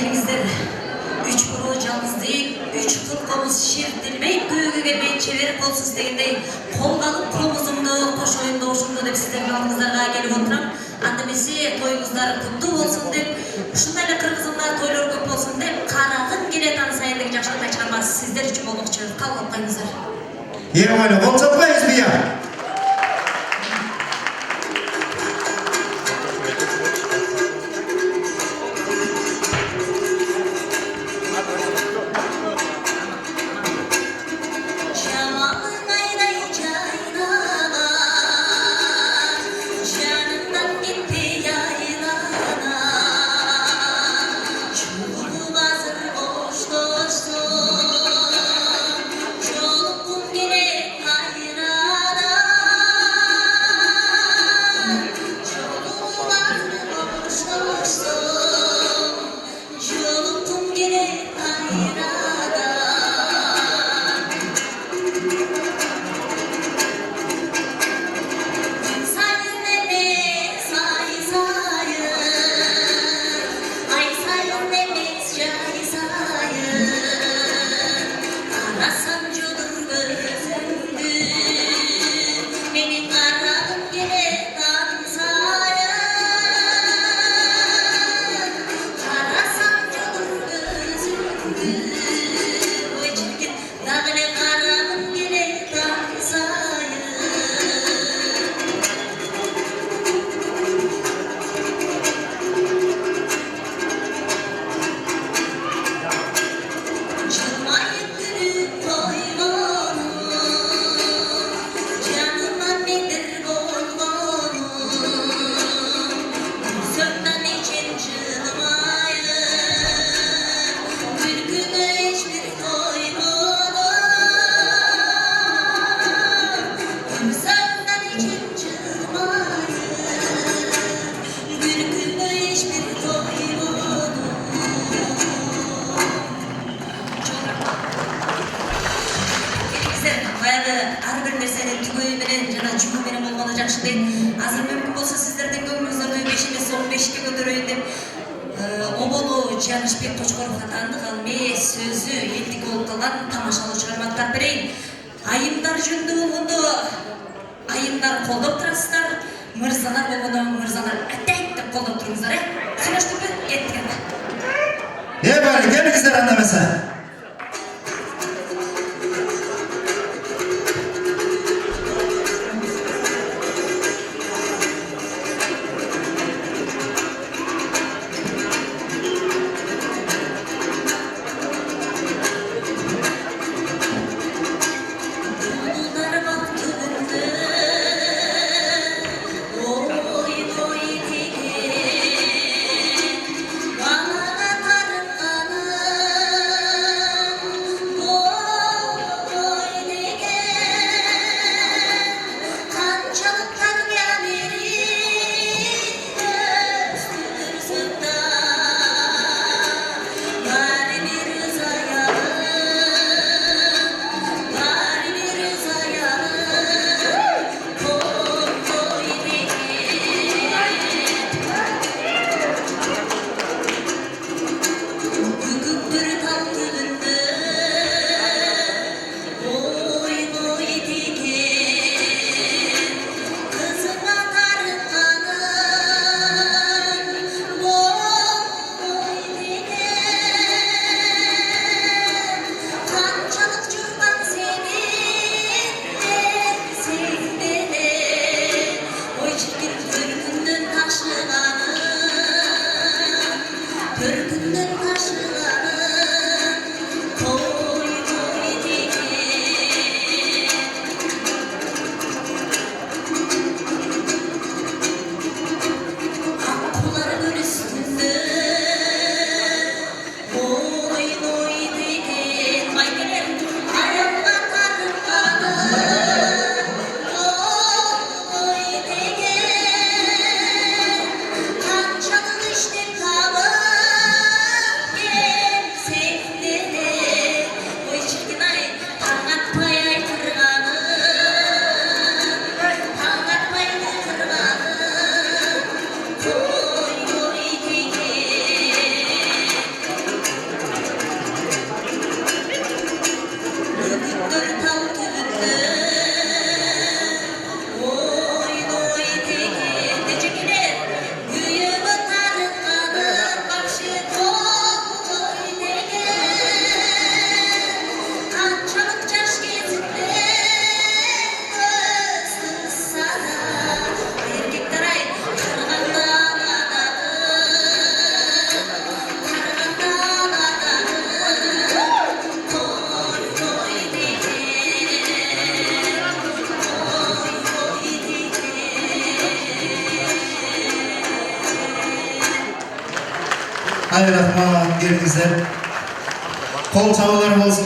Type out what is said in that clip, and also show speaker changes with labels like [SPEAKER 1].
[SPEAKER 1] Gelingizler, üç kuru canımız değil, üç kılkomuz şirtilmeyi, köyüge gelmeyi çevirip olsuz degendey, kolgalıp kolumuzumdu, koş oyunda oşumdu dep sizlerin aldığınızlarga gelip oturam. Andemesi toyunuzlar kutlu olsun dep, şundayla Kırgızımda toylar köp olsun dep, karagın gele tanısayındaki jakşılıkta çıkarmaz sizler için olmakçı, kalkıp kayınızlar.
[SPEAKER 2] Yeğmeni, olsatmayız bir ya.
[SPEAKER 1] Azır mümkün olsa sizlerden gönlünüzde 5'ini son 5'e götüreyim dep Obolu Canışbek Toçkorov atandı kalmay sözü eldik olup kalan tamaşalı çıkarmaktap bereyim. Ayımдар жөнүндө болгондо айымдар колдоп турасыздар, мырзалар болгондо мырзалар атайт деп колдоп туруңуздар, Сыраштыкпы кеттик.
[SPEAKER 2] Бari, gelingizler anlamasa. Hayır Rahman, gelin kızlar. Kol çavalar olsun.